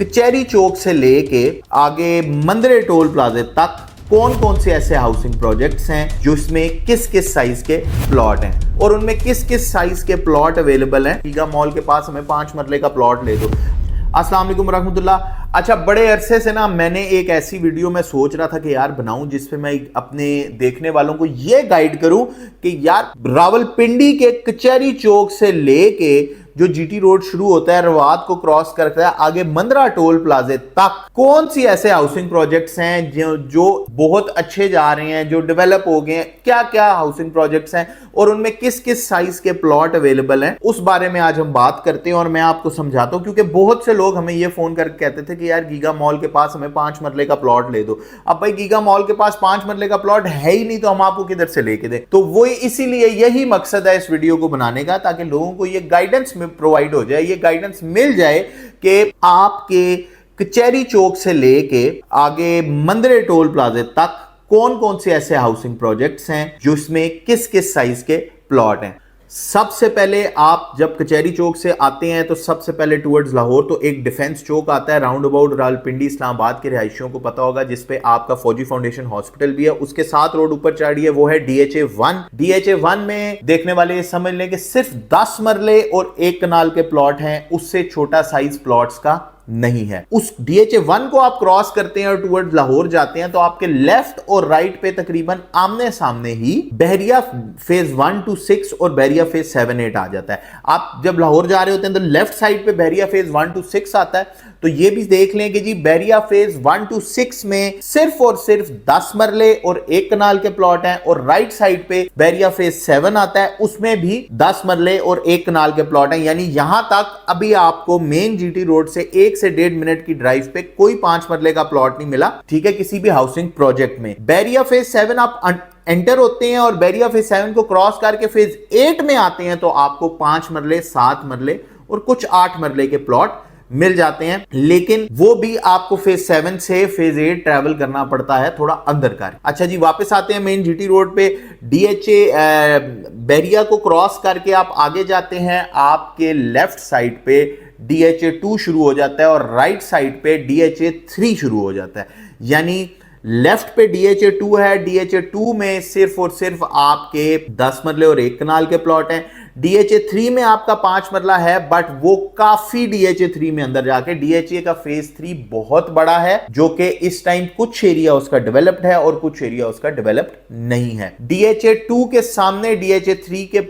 कचहरी चौक से लेके आगे मंदरे टोल प्लाजे तक कौन कौन से ऐसे हाउसिंग प्रोजेक्ट्स हैं जो इसमें किस किस साइज के प्लॉट हैं और उनमें किस किस साइज के प्लॉट अवेलेबल हैं। गीगा मॉल के पास हमें 5 मरले का प्लॉट ले दो। अस्सलाम वालेकुम वरहमतुल्लाह। अच्छा, बड़े अरसे से ना मैंने एक ऐसी वीडियो मैं सोच रहा था कि यार बनाऊं जिसपे मैं अपने देखने वालों को ये गाइड करूं कि यार रावलपिंडी के कचहरी चौक से लेके जो जीटी रोड शुरू होता है रवात को क्रॉस करता है आगे मंदरा टोल प्लाजे तक कौन सी ऐसे हाउसिंग प्रोजेक्ट्स हैं जो बहुत अच्छे जा रहे हैं, जो डेवलप हो गए हैं, क्या क्या हाउसिंग प्रोजेक्ट्स हैं और उनमें किस किस साइज के प्लॉट अवेलेबल हैं, उस बारे में आज हम बात करते हैं और मैं आपको समझाता हूं। क्योंकि बहुत से लोग हमें ये फोन करके कहते थे कि यार गीगा मॉल के पास हमें 5 मरले का प्लॉट ले दो। अब भाई गीगा मॉल के पास 5 मरले का प्लॉट है ही नहीं तो हम आपको किधर से लेके दें। तो वो इसीलिए यही मकसद है इस वीडियो को बनाने का, ताकि लोगों को ये गाइडेंस में प्रोवाइड हो जाए, ये गाइडेंस मिल जाए कि आपके कचहरी चौक से लेके आगे मंदरे टोल प्लाजे तक कौन कौन से ऐसे हाउसिंग प्रोजेक्ट्स हैं जो इसमें किस किस साइज के प्लॉट हैं। सबसे पहले आप जब कचहरी चौक से आते हैं तो सबसे पहले टुवर्ड्स लाहौर तो एक डिफेंस चौक आता है, राउंड अबाउट रावलपिंडी इस्लामाबाद के रिहायशियों को पता होगा, जिसपे आपका फौजी फाउंडेशन हॉस्पिटल भी है। उसके 7 रोड ऊपर चढ़िए, वो है DHA 1। DHA 1 में देखने वाले समझ लें कि सिर्फ 10 मरले और 1 कनाल के प्लॉट हैं, उससे छोटा साइज प्लॉट्स का नहीं है। उस DHA 1 को आप क्रॉस करते हैं और टुवर्ड्स लाहौर जाते हैं तो आपके लेफ्ट और राइट पे तकरीबन आमने सामने ही बहरिया फेज 1 to 6 और बहरिया फेज 7-8 आ जाता है। आप जब लाहौर जा रहे होते हैं तो लेफ्ट साइड पे बहरिया फेज 1 to 6 आता है, तो ये भी देख लें कि जी बहरिया फेज 1 to 6 में सिर्फ और सिर्फ 10 मरले और 1 कनाल के प्लॉट हैं, और राइट साइड पे बहरिया फेज 7 आता है, उसमें भी 10 मरले और 1 कनाल के प्लॉट हैं। यानी यहां तक अभी आपको मेन जीटी रोड से 1 से 1.5 मिनट की ड्राइव पे कोई 5 मरले का प्लॉट नहीं मिला, ठीक है, किसी भी हाउसिंग प्रोजेक्ट में। बहरिया फेज 7 आप एंटर होते हैं और बहरिया फेज 7 को क्रॉस करके फेज 8 में आते हैं तो आपको 5 मरले, 7 मरले और कुछ 8 मरले के प्लॉट मिल जाते हैं, लेकिन वो भी आपको फेज 7 से फेज 8 ट्रैवल करना पड़ता है थोड़ा अंदर कर। अच्छा जी, वापस आते हैं मेन जीटी रोड पे। DHA बहरिया को क्रॉस करके आप आगे जाते हैं, आपके लेफ्ट साइड पे DHA 2 शुरू हो जाता है और राइट साइड पे DHA 3 शुरू हो जाता है। यानी लेफ्ट पे DHA 2 है, DHA 2 में सिर्फ और सिर्फ आपके 10 मरले और 1 कनाल के प्लॉट हैं। DHA 3 में आपका 5 मरला है, बट वो काफी DHA 3 में अंदर जाके DHA का फेज 3 बहुत बड़ा है, जो कि इस टाइम कुछ एरिया उसका डेवलप्ड है और कुछ एरिया उसका डेवलप्ड नहीं है। DHA 2 के सामने DHA 3 के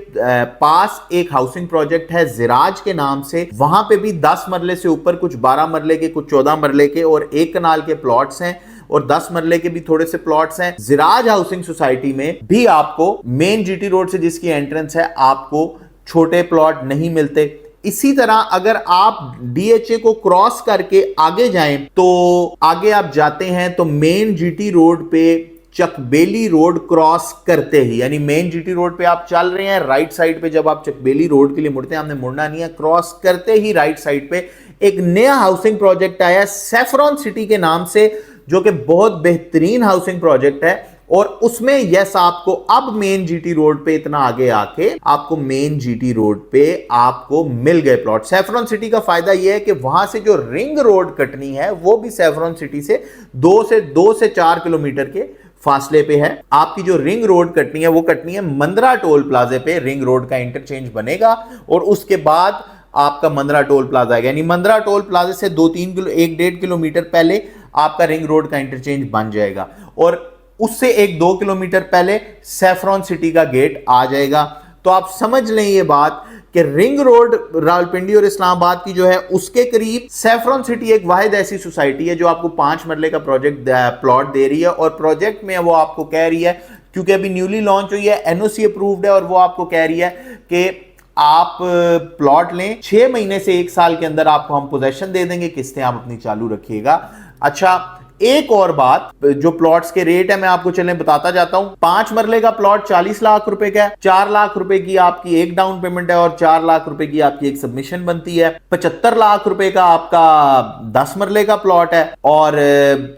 पास एक हाउसिंग प्रोजेक्ट है जिराज के नाम से, वहां पे भी 10 मरले से ऊपर कुछ 12 मरले के, कुछ 14 मरले के और 1 कनाल के प्लॉट्स हैं, और 10 मरले के भी थोड़े से प्लॉट्स हैं। जिराज हाउसिंग सोसाइटी में भी आपको मेन जीटी रोड से जिसकी एंट्रेंस है आपको छोटे प्लॉट नहीं मिलते। इसी तरह अगर आप DHA को क्रॉस करके आगे जाएं तो आगे आप जाते हैं तो मेन जीटी रोड पे चकबेली रोड क्रॉस करते ही, यानी मेन जीटी रोड पे आप चल रहे हैं, राइट साइड पे जब आप चकबेली रोड के लिए मुड़ते हैं, हमने मुड़ना नहीं है, क्रॉस करते ही राइट साइड पे एक नया हाउसिंग प्रोजेक्ट आया सैफरॉन सिटी के नाम से, जो कि बहुत बेहतरीन हाउसिंग प्रोजेक्ट है। और उसमें यस आपको अब मेन जीटी रोड पे इतना आगे आके आपको मेन जीटी रोड पे आपको मिल गए प्लॉट। सैफरॉन सिटी का फायदा यह है कि वहां से जो रिंग रोड कटनी है वो भी सैफरॉन सिटी से 2 से 4 किलोमीटर के फासले पे है। आपकी जो रिंग रोड कटनी है वो कटनी है मंदरा टोल प्लाजे पे, रिंग रोड का इंटरचेंज बनेगा और उसके बाद आपका मंदरा टोल प्लाजा है। यानी मंदरा टोल प्लाजे से 1-1.5 किलोमीटर पहले आपका रिंग रोड का इंटरचेंज बन जाएगा, और उससे 1-2 किलोमीटर पहले सैफरॉन सिटी का गेट आ जाएगा। तो आप समझ लें ये बात कि रिंग रोड रावलपिंडी और इस्लामाबाद की जो है उसके करीब सैफरॉन सिटी एक वाहिद ऐसी सोसाइटी है जो आपको 5 मरले का प्रोजेक्ट प्लॉट दे रही है, और प्रोजेक्ट में वो आपको कह रही है, क्योंकि अभी न्यूली लॉन्च हुई है, NOC अप्रूव्ड है, और वो आपको कह रही है कि आप प्लॉट लें, 6 महीने से 1 साल के अंदर आपको हम पोजेशन दे देंगे, किस्तें आप अपनी चालू रखिएगा। अच्छा, एक और बात, जो प्लॉट्स के रेट है मैं आपको चलें बताता जाता हूं। 5 मरले का प्लॉट 40 लाख रुपए का है, 4 लाख रुपए की आपकी एक डाउन पेमेंट है और 4 लाख रुपए की आपकी एक सबमिशन बनती है। 75 लाख रुपए का आपका 10 मरले का प्लॉट है और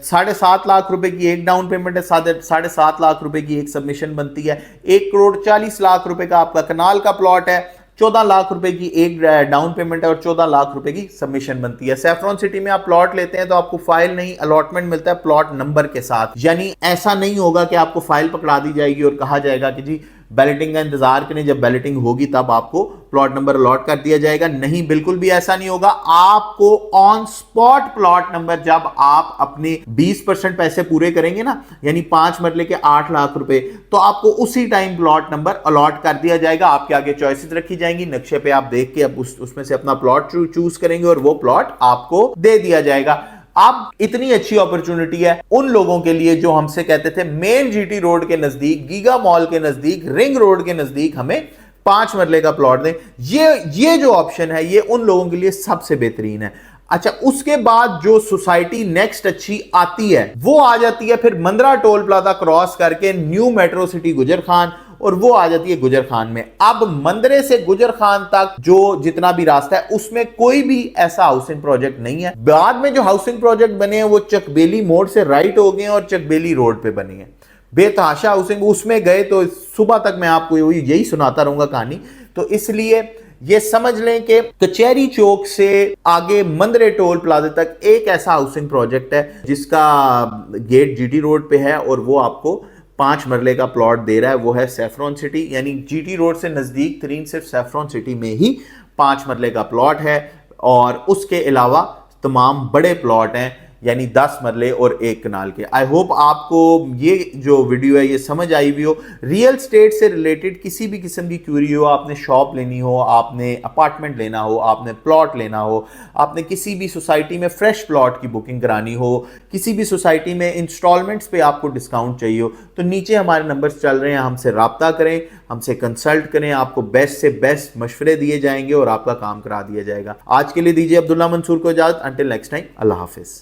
7.5 लाख रुपए की एक डाउन पेमेंट है, 7.5 लाख रुपए की एक सबमिशन बनती है। 1 करोड़ 40 लाख रुपए का आपका कनाल का प्लॉट है, 14 लाख रुपए की एक डाउन पेमेंट है और 14 लाख रुपए की सबमिशन बनती है। सैफरॉन सिटी में आप प्लॉट लेते हैं तो आपको फाइल नहीं, अलॉटमेंट मिलता है प्लॉट नंबर के साथ। यानी ऐसा नहीं होगा कि आपको फाइल पकड़ा दी जाएगी और कहा जाएगा कि जी बैलेटिंग का इंतजार करें, जब बैलेटिंग होगी तब आपको प्लॉट नंबर अलॉट कर दिया जाएगा। नहीं, बिल्कुल भी ऐसा नहीं होगा। आपको ऑन स्पॉट प्लॉट नंबर, जब आप अपने 20% पैसे पूरे करेंगे ना, यानी 5 मरले के 8 लाख रुपए, तो आपको उसी टाइम प्लॉट नंबर अलॉट कर दिया जाएगा। आपके आगे चॉइसेस रखी जाएंगी, नक्शे पे आप देख के अब उसमें से अपना प्लॉट चूज करेंगे और वो प्लॉट आपको दे दिया जाएगा। अब इतनी अच्छी अपॉर्चुनिटी है उन लोगों के लिए जो हमसे कहते थे मेन जीटी रोड के नजदीक, गीगा मॉल के नजदीक, रिंग रोड के नजदीक हमें 5 मरले का प्लॉट दें। ये जो ऑप्शन है ये उन लोगों के लिए सबसे बेहतरीन है। अच्छा, उसके बाद जो सोसाइटी नेक्स्ट अच्छी आती है वो आ जाती है फिर मंदरा टोल प्लाजा क्रॉस करके न्यू मेट्रो सिटी गुजर खान, और वो आ जाती है गुजर खान में। अब मंदरे से गुजर खान तक जो जितना भी रास्ता है उसमें कोई भी ऐसा हाउसिंग प्रोजेक्ट नहीं है। बाद में जो हाउसिंग प्रोजेक्ट बने हैं वो चकबेली मोड़ से राइट हो गए और चकबेली रोड पे बने हैं। बेतहाशा हाउसिंग, उसमें गए तो सुबह तक मैं आपको यही सुनाता रहूंगा कहानी। तो इसलिए ये समझ लें कि कचहरी चौक से आगे मंदरे टोल प्लाजा तक एक ऐसा हाउसिंग प्रोजेक्ट है जिसका गेट जीटी रोड पे है और वो आपको 5 मरले का प्लॉट दे रहा है। वो है सैफरॉन सिटी, यानी जीटी रोड से नजदीक तरीन सिर्फ सैफरॉन सिटी में ही 5 मरले का प्लॉट है। और उसके अलावा तमाम बड़े प्लॉट हैं, यानी 10 मरले और 1 कनाल के। आई होप आपको ये जो वीडियो है ये समझ आई हुई हो। रियल स्टेट से रिलेटेड किसी भी किस्म की क्यूरी हो, आपने शॉप लेनी हो, आपने अपार्टमेंट लेना हो, आपने प्लॉट लेना हो, आपने किसी भी सोसाइटी में फ्रेश प्लॉट की बुकिंग करानी हो, किसी भी सोसाइटी में इंस्टॉलमेंट्स पे आपको डिस्काउंट चाहिए हो, तो नीचे हमारे नंबर्स चल रहे हैं, हमसे रब्ता करें, हमसे कंसल्ट करें, आपको बेस्ट से बेस्ट मशवरे दिए जाएंगे और आपका काम करा दिया जाएगा। आज के लिए दीजिए अब्दुल्ला मंसूर को इजाजत। अंटिल नेक्स्ट टाइम, अल्लाह हाफिज।